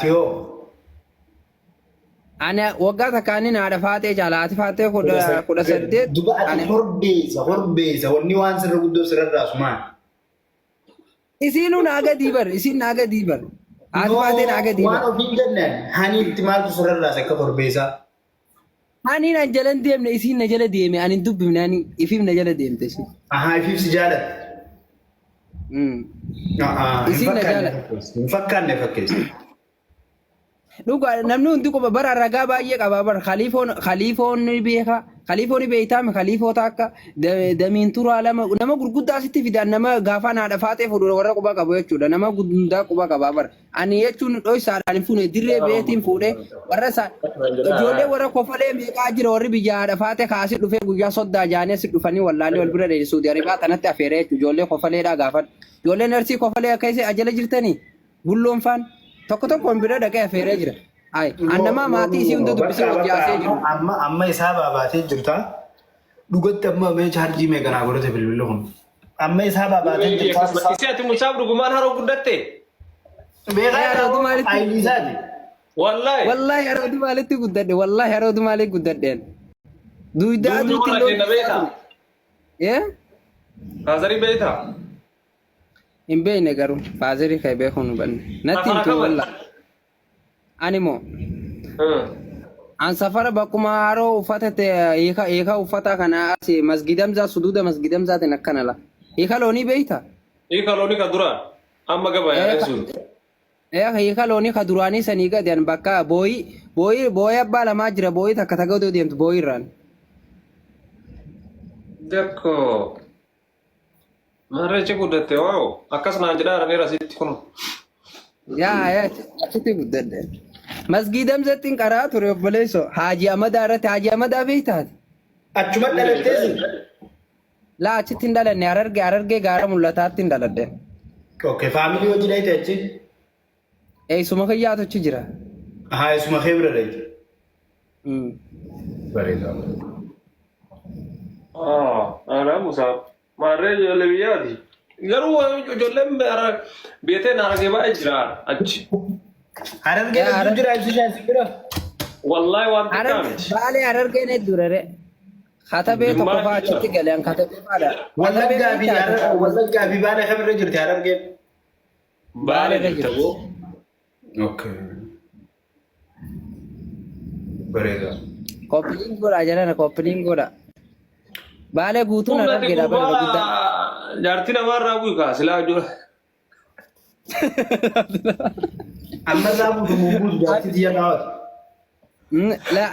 Tio. Ana waggaa takkaanii na dhafaatee jaalaati faatee kudha saddeet. Duba ati horbeessa wanni waan sirra guddoo sirra asumaan. Isiinuu naaga diibar isiin naaga diibar. Haati faatee naaga diibar. Waan ofiin jennaan hani itti maaltu sirra raasa akka horbeessaa. Hani na jalan deemne isiin na jala deeme ani dubbifne ani ifiif na jala deemte si. Aha ifiif si jaalatte. Isiin na jaalatte. Hin fakkaanne fakkeessa. Dhugaa namni hundi qofa bara ragaa baay'ee qaba bara khaliifoonni beeka khaliifoonni beeytaame khaliifoota akka damiin turaa nama gurguddaa asitti fidan nama gaafa naadha faatee fuudhu warra quba qabu jechuudha nama guddaa quba qaba bara ani jechuun dho'isaadhaan fuune dirree beetiin fuudhee warra ijoollee warra kofalee meeqaa jira warri biyya haadha faatee kaasee dhufee guyyaa soddaa jaanee si dhufanii wallaalee wal bira dheedisuuti aribaa kanatti afeeree jechuudha ijoollee kofaleedhaa gaafadha ijoolleen ersii kofalee akka isa ajala jirtanii gulloonfaan. Tokko bira dhaqee afeeree jira. Ay, annama maatii isii hunda dubbisee hojii haasee jiru. Amma isaa baabatee jirta. Dhugatti amma mee chaarjii meeqanaa godhate bilbila kun. Amma isaa baabatee jirta. Isi ati mucaaf dhugumaan haroo guddatte. Beekaa haroo maalitti? Ayilisaati. Wallahi. Wallahi haroo maalitti guddadhe. Wallahi haroo maalitti guddadheen. Duudaa duutti loo. Eh? Faazarii beektaa? Hin beekne garuu faazarii kan beekuu nu banne. Natti hin tolu walla. Ani moo? An safara bakkuma haroo uffata eekaa uffata kana asi masgidamzaa suduuda masgidamzaatiin akkana la. Eekaa loonii beektaa? Eekaa loonii kan duraan amma gabaa yaadessuun. Eekaa loonii kan duraanii sanii gadiyan bakka booyi abbaa lamaa jira booyi takka takka odoo deemtu booyi irraan. Dakko. Marreecha guddatte waaw akkas naan jedhaa dhabee rasiitti kun. Yaa achitti guddadhe. Masgidamzattiin qaraa ture obboleessoo Haaji Amadaa irratti Haaji Amadaa beektaati. Achuma dhalatteesi. Laa achitti hin dhalanne Harargee gaara mul'ataatti hin dhaladhe. Okay, faamilii hojii dhayite achi? Eessuma kiyyaatu achi jira. Haa, eessuma kee bira dhayite. Bareedaa. Aanaa Musaa. Marree ijoollee biyyaati. Garuu ijoolleen beeteen harargee baay'ee jira achi. Harargee hedduu jira ibsishaan si bira. Wallaahi waan xiqqaa miti. Baalee Harargeen hedduu rare. Katabee tokko fa'aa achitti galeen katabee faadha. Wallaggaa fi Baalee kamirra jirti Harargeen? Baalee jirti. Okay. Bareedaa. Koppiliin godha jedhana koppiliin godha. Baalee guutuun Harargeedha bara guddaa. Jaartii namaarraa bu'u silaa ijoollee. Amma isaa buutu jaartii xiyya dhaawatu.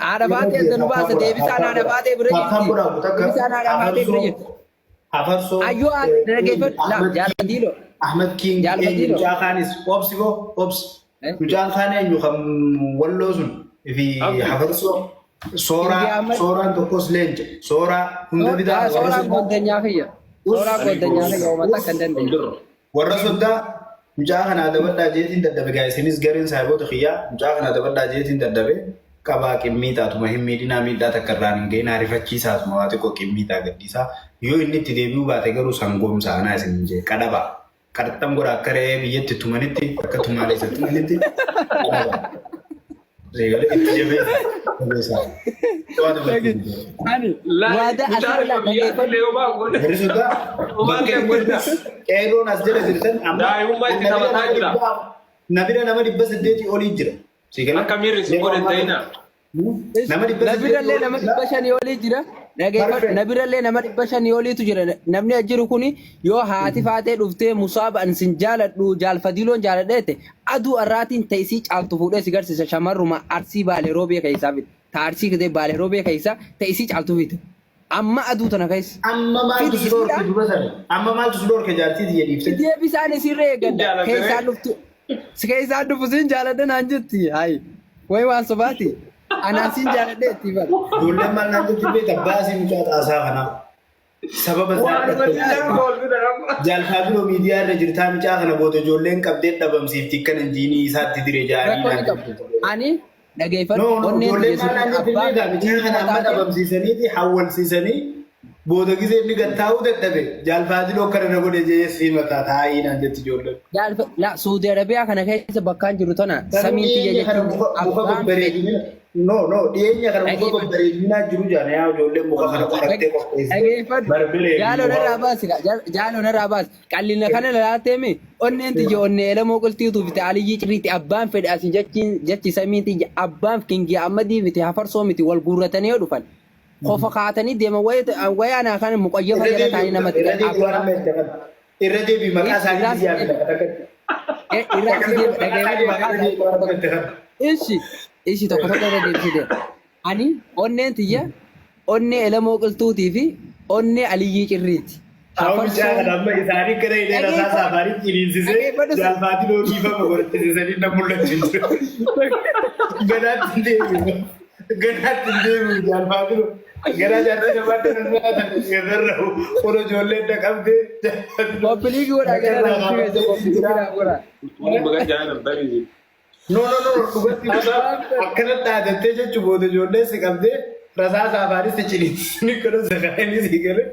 Haadha baatee adda nu baasa deebisaan haadha baatee bira jirti. Deebisaan haadha baatee bira jirti. Afarsoo. Ayyoo dhaggeeffadhu jaalladhiilo. Ahmed King mucaa kaanis obsi goo obsi. Mucaan kaan eenyu kan walloo sun fi Afarsoo. Sooraan tokkos leenca. Sooraa hunda bitaa. Sooraa goddanyaa fayya. Sooraa goddanyaa fayya uummata kan dandeenye. Warra soddaa mucaa kanaa dabadhaa jeetiin dadhabe gaa isinis gareen saayiboota kiyyaa mucaa kanaa dabadhaa jeetiin dadhabe qabaa qimmii taatuma hin miidhinaa miidhaa takka irraan hin ga'in ariifachiisaasuma waa xiqqoo qimmii taa gaddiisaa yoo inni itti deebi'uu baate garuu sangoomsa anaa isin hin jee qadhaba. Qadhaxxam godha akka re'ee biyyatti tumanitti akka tumaalee tumanitti reegale itti jabeessa. Ani waada asirraa qeerroon as jala jirtan daa'imummaa itti taphataa jira. Nabira nama 800 olii jira. Akka miirri si godhe ta'ina. Nabirallee nama 500 olii jira. Nabirallee nama 500 oliitu jira. Namni ajiru kuni yoo haati faatee dhuftee musaaba ansin jaaladhu jaalfadiiloon jaaladheete aduu irraatiin ta'isii caaltu fuudhee si garsiisa shamarruma arsii baalee roobee keessaa fide. Taarsii kitee baalee roobee keessaa ta'isii caaltu fide. Amma aduu tana keessa. Amma maaltu si dhoorke duba sana? Amma maaltu si dhoorke jaartii tiyya dhiiftee? Deebisaan isirree eeggadha. Keessaan dhuftu. Keessaan dhufu siin jaaladha naan jetti. Hayi. Wayi waan sobaati. Anaan siin jaaladheetti bara. Ijoolleen maal naan jetti beekta baasii mucaa xaasaa kanaa. Sababa jaalfaabiloo miidiyaa irra jirtaa mucaa kana booda ijoolleen qabdee dhabamsiifti kan injiinii isaatti diree jaanii. Ani dhageeffadhu. Ijoolleen maal naan jetti beekta mucaa kana amma dhabamsiisaniiti hawwalsiisanii Booda gisee inni gattaa'uu dadhabe jaalfaadiloo kana na godhe jeesii mataa taa'ii naan jetti ijoolleen. La Saudi Arabia kana keessa bakkaan jiru tana samiin xiyya jechuun muka babbareedinaa dhiyeenya kana muka babbareedinaa jiru jaana yaa ijoolleen muka kana qorattee qopheesse. Jaalon irraa baas qallina kana laalaateemi onneen xiyya onnee elamoo qulxuutuu fi aliyyii cirriitti abbaan fedhe asin jechi samiin xiyya abbaan kingii ammadii miti hafarsoo miti wal guurratanii yoo dhufan. Kofa kaatanii deema wayaan kan muqayyafa jala taa'anii namatti irra deebii maqaa isaanii ishi tokko tokko irra deebisee ani onneen tiyya onnee elamoo qilxuutii fi onnee aliyyii cirriiti. Amma isaanii kana hidhee rasaa saafaanii ciniinsisee jaalfaatiin hojiifama godhattisiisanii na mul'achiisu. Gadaatti deebi'u. Gadaatti deebi'u jaalfaatiin gara jaartii namaatti namaatan irra ol ijoolleen dhaqabdee. Qophiilii godhaa gara dhugatti akkanatti dhaadattee jechuun booda ijoolleen si qabdee rasaa saafaanis si ciniinsisanii godha sakaanii si galee.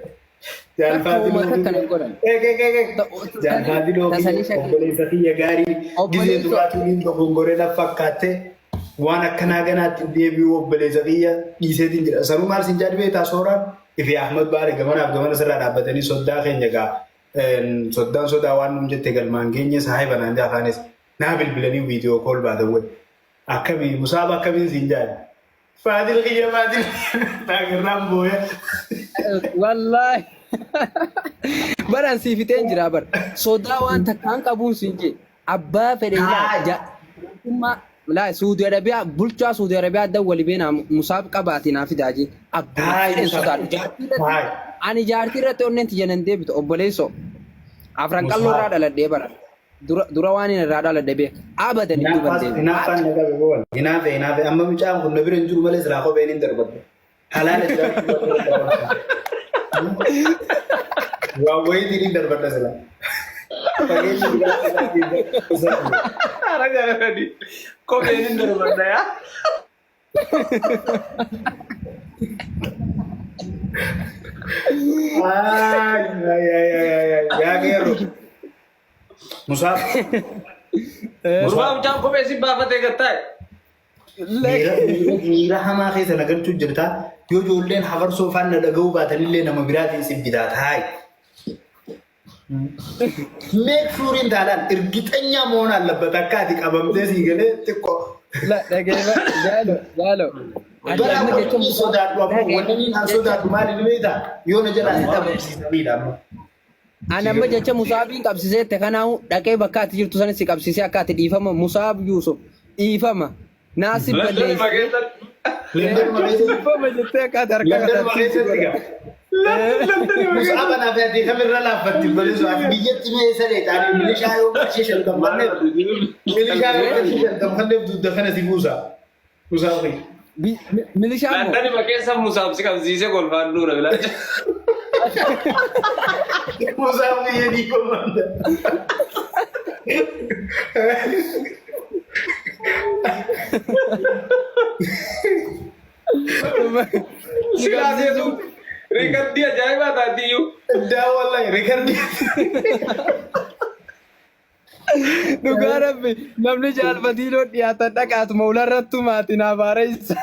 Jaalfaatiin obboleessa kiyya gaarii gisee duraatiin dogongoree na fakkaattee waan akkanaa ganaatti deebi'uu obboleessa kiyya dhiiseetiin jira. Sanuu maal siin jaadhi beektaa sooraan Ifi Ahmad Baare gamanaaf gamana sirraa dhaabbatanii soddaa keenya gaa soddaan sodaa waan nuun jette galmaan keenya saayii banaan jaafaanis naa bilbilanii viidiyoo kool baatan wayi. Akkamii musaaba akkamiin siin jaadhi? Faadil kiyya faadil taagerraan booya. Wallahi. Baran siifiteen jira bar. Sodaa waan takkaan qabuun siin jee abbaa fedhe la Saudi Arabia bulchaa Saudi Arabia adda wali beena musaab qabaati naa fidaaji abbaa fedhe sodaa. Ani jaartii irratti onneen tiyyanan deebitu obboleesso afran qalloo irraa dhaladhee bara. Dura waan inni irraa dhaladhe beeka. Abadan itti bandeebi. Hinaaffaan na qabe boon. Hinaafe amma mucaan kun na bira hin jiru malee silaa kopheen hin darbadde. Halaala jiraachuu waan wayiitiin hin darbadda silaa. Kopheen hin darbadda yaa. Yaa geerru. Musaaf. Gurbaa mucaan kophee si baafatee gattaa'e. Miira hamaa keessa nagalchuu jirta. Yoo ijoolleen hafarsoo faana dhaga'uu baatanillee nama biraatiin si bitaa taayi. Meek suuriin taalaan irgixanya moon allabbat akka ati qabamtee sii galee xiqqoo. Jaalo. Bara wanni sodaadhu ammoo wanni an sodaadhu maali ni beektaa? Yoo na jalaa si dhabamsiisanidha ammoo. Ani amma jecha musaabiin qabsiiseette kanaa'u dhaqee bakka ati jirtu sanis si qabsiisee akka ati dhiifama Musaab Yuusuf dhiifama. Naasib balleessi. Dhiifama jettee akka ati harka Musaaba naaf yaadee kamirra laaffatti balisu ati biyyatti mee sadee taa'anii milishaa yoo qarshii shantammanneef milishaa yoo qarshii shantammanneef dugda kana si buusa. Musaabii. Milishaa moo? Landani makeessa Musaab si qabsiisee golfaan duura bilaacha. Musaabii yedii komanda. Silaseetu riikardii ajaa'ibaa taatiyyuu. Daa wallahi riikardii. Dhugaa rabbi namni jaalfatiinoo dhiyaatan dhaqaatuma ularrattu maatiin abaara isa.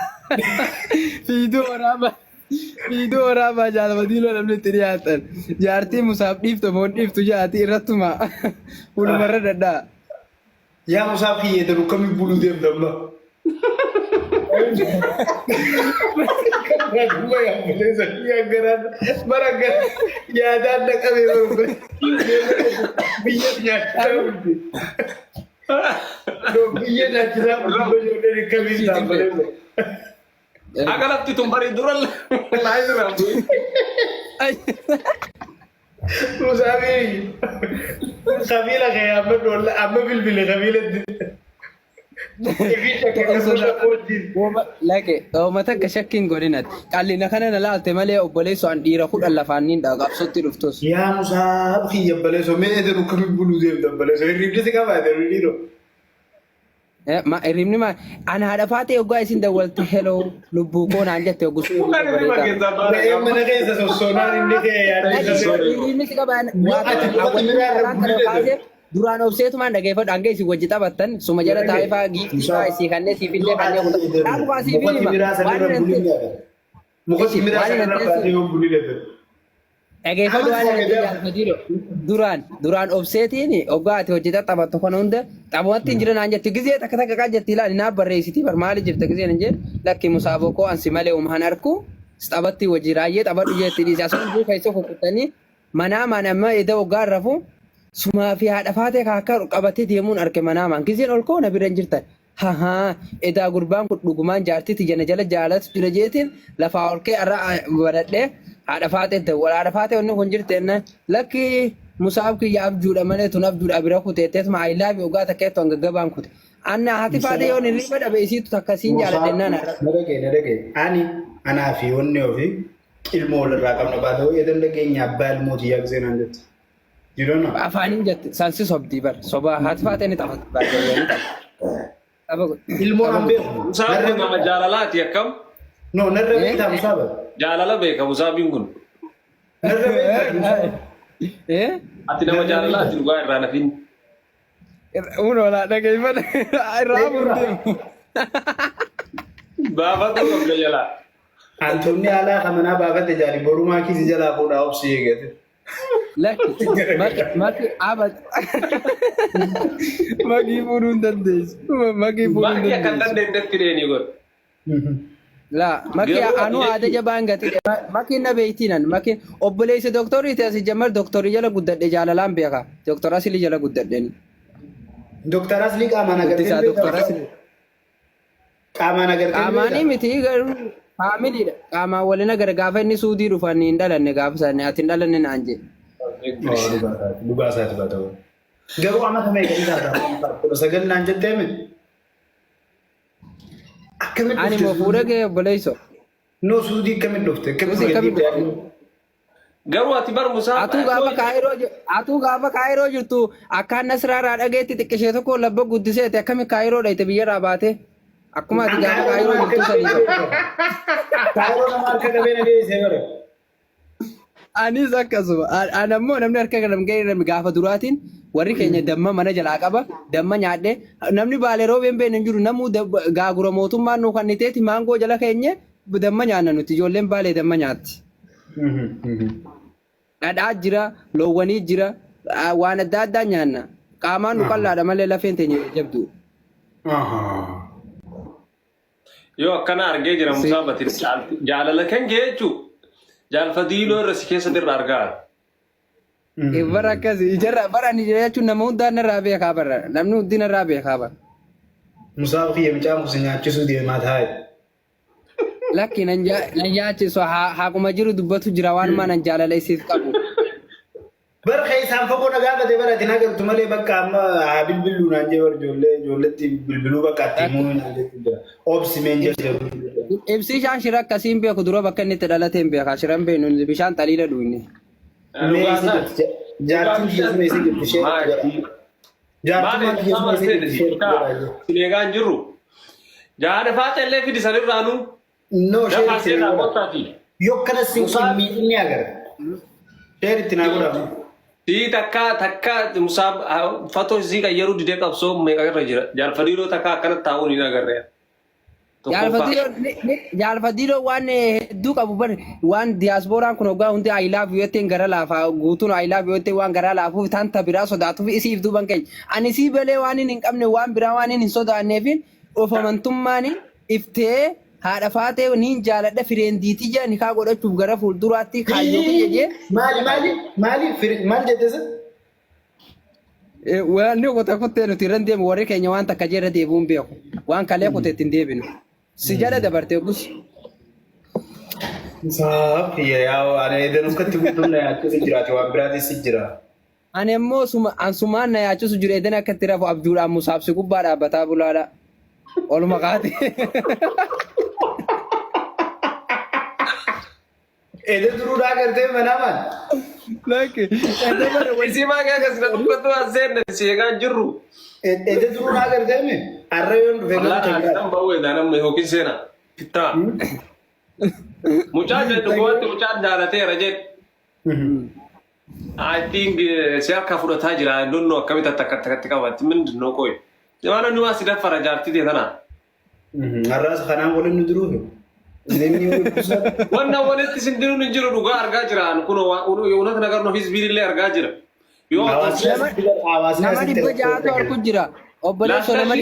Fiiduu waraabaa jaalfatiinoo namni itti dhiyaatan. Jaartii Musaab dhiiftu moo dhiiftu jaati irrattuma ulumarra dadhaa. Yaa Musaab kiyyee danuu kamii buluu deemtamna. Kuma yaa buleessa yaa garaan bara gara yaadaan dhaqabee barbaade biyya nyaachisaa bulti. Biyya nyaachisaa bulti ijoolleen akkamiin dhaabbalee. Akka lafti tun barii dura laa jiraa. Musaabii qabiila kee amma bilbile qabiilatti. Lake uummata akka shakkiin godhinati qallina kana na laalte malee obboleessu an dhiira kudhan lafaaniin qabsotti dhuftus. Yaa Musaab kiyya baleessu mee edenu kamii buluu deemta baleessu hirribdi si qabaate dhiiroo. Ma irimni ma ana hada faate oggaa isin dawwalte hello lubbuu koo naan jette oggusu. Bukan ini bagian zaman. Mana keessa sossoonaan inni kee yaadde. Inni si qabaan duraan obseetumaan dhageeffadhu hanga isin wajji taphattan suma jala taa'ee fa'aa giiftii fa'aa isii kanneen siif illee kanneen kun dhaabaa siif ilma dhageeffadhu waan duraan obseetiin oggaa ati hojii taphattu kana hunda taphumatti hin jiran jetti gizee takka takka qaa jetti ilaali naaf barreessitii bar maali jirta gizeen hin jedhu lakki musaafoo koo ansi malee uumaan harku taphatti hojii raayyee taphadhu jetti dhiisee asuma buufa isa kukkutanii manaa manamma edda oggaa rafu sumaa fi haadha faatee akka qabatee deemuun arge manaa man gizeen ol koona bira hin jirtan hahaa edaa gurbaan kun dhugumaan jaartitti jana jala jaalatu jira jeetiin lafaa ol kee irraa badhadhee haadha faatee dawwala haadha faatee onni kun jirteenna lakki musaaf kiyya abjuudha malee tun abjuudha bira kuteettees ma aylaafi ogaa takkeettu hanga gabaan kute anna haati faatee yoon hirriba dhabe isiitu takkasiin jaaladhennaan nadhagee ani anaa fi onni ofii ilmoo walirraa qabna baata'uu edan dhageenya abbaa ilmootii yaa gisee naan jettu. Afaanin jette saansi sobdii bar soba haati faatee ni taphatu baay'ee ilmoo hambee Musaab nama jaalalaati akkam? No narra beektaa musaaba. Jaalala beeka Musaabiin kun. Narra beektaa. Ati nama jaalalaati dhugaa irraa nafin. Unola dhageeffadha irraa murteemu. Baafatu qabda jalaa. Antoonni haalaa kamanaa baafate jaali borumaa kiisi jalaa fuudhaa obsi eegate. Maki abad maki fuudhuun dandeessu. Maki fuudhuun dandeessu. Maki akkan dandeettetti deeni godhu. La maki anu ada jabaan gati maki na beeytinan maki obboleessi doktorii ta'e jamal doktorii jala guddadhe jaalalaan beeka doktora asili jala guddadheni. Doktora asili qaamaan agartee doktora asili qaamaan agartee qaamaanii miti garuu faamiliidha qaamaan walina gara gaafa inni suudii dhufan hin dhalanne gaafa sanne ati hin dhalanne naan jedhe. Dhugaa isaati baata'u. Garuu amma kamee gadi taata sagal naan jettee miti. Ani mo fuudhee gahee obboleessoo. No suudii akkamitti dhufte akkamitti garuu ati bar Musaab atuu gaafa kaayiroo jirtu akkaan nasiraaraa dhageetti xiqqishee tokko labba guddiseeti akkami kaayiroo dhayte biyyarraa baate akkuma ati gaafa kaayiroo jirtu sanii kaayiroo nama harka qabee na deebisee bare. Anis akkasuma anammoo namni harka qabee gaafa duraatiin warri keenya damma mana jalaa qaba damma nyaadhe namni baalee roobeen beenen jiru namuu gaagura mootummaan nu kanniteeti maangoo jala keenya damma nyaanna nuti ijoolleen baalee damma nyaatti. Dhadhaa jira loowwanii jira waan adda addaa nyaanna qaamaan nu qallaadha malee lafeen teenya jabdu. Yoo akkana argee jira Musaab ati jaalala kan kee jechuudha. Jaalfadiiloo irra si keessatti irraa argaa. Bara akkasii ijarra bara ni jechuun nama hundaan narraa beekaa bara namni hundi narraa beekaa bara. Musaab kiyya mucaan kusi nyaachisuu deemaa taa'e. Lakki nan nyaachisu haakuma jiru dubbatu jira waan maa nan jaalala isiif qabu. Bara isaan fagoo nagaa gate bara ati nagartu malee bakka amma bilbiluu naan jee bara ijoolletti bilbiluu bakka atti himuu naan jee obsi meen jedhamu. Ibsi ishaan shira akkasiin beeku dura bakka inni itti dhalatee hin beekaa shiran beenu bishaan xaliila dhuunne. Jaartiin keessumaa isa jirtu ishee. Sineegaan jirru. Jaada faata illee fidi sanirraanu. No yoo kana miidhini agarra. Sheeritti naa godhamu. Sii takka Musaab fatoo isii qayyaruu didee qabsoo meeqa irra jira. Jaalfadiiloo takka akkanatti taa'uun hin agarre. Jaalfadiiloo waan hedduu qabu waan diyaaspooraan kun hoggaa hundi ayilaaf yootteen gara laafaa guutuun ayilaaf yootteen waan garaa laafuuf tanta biraa sodaatuuf isiif duuban keenya. Ani sii balee waan hin qabne waan biraa waan hin sodaanneefin ofamantummaan iftee haadha faatee niin jaaladha fireendiitii jee nikaa godhachuuf gara fuulduraatti kaayyoo biyya jee. Maali jettesa? Waan ni kota kuttee nuti irra deemu warri keenya waan takka jeera deebi'uun beeku waan kalee kuteetti hin deebinu. Si jala dabartee gus. Musaab yaa ani edan uffatti guutuun na yaachisu jiraate waan biraatis jira. Ani immoo ansumaan na yaachisu jiru edan akka itti rafu abjuudhaan Musaab si gubbaa dhaabbataa bulaadha. Oluma kaate. Edan duruudhaa gartee manaman. Laki. Ada mana wajib. Isi maga kas na kubbatu azen si ga jirru. Ede duru na agartee mi arrayoon dhufee Allah gara na keenyaa. dan bawe da nan mai hokin sena. Fitta. Mucha je to wati mucha jalate rajet. I think siya ka fudata jira I don't know kamita takka wati min no koy. Jamana nuwa sida farajarti de dana. Arraas kanaan waliin nu duruu. Wannan wani sindiru ni jiru duga arga jira kuno unat nagar no hisbillah arga jira. Yo Hawaasni Nama dibaja atau aku jira. Obboleessa nama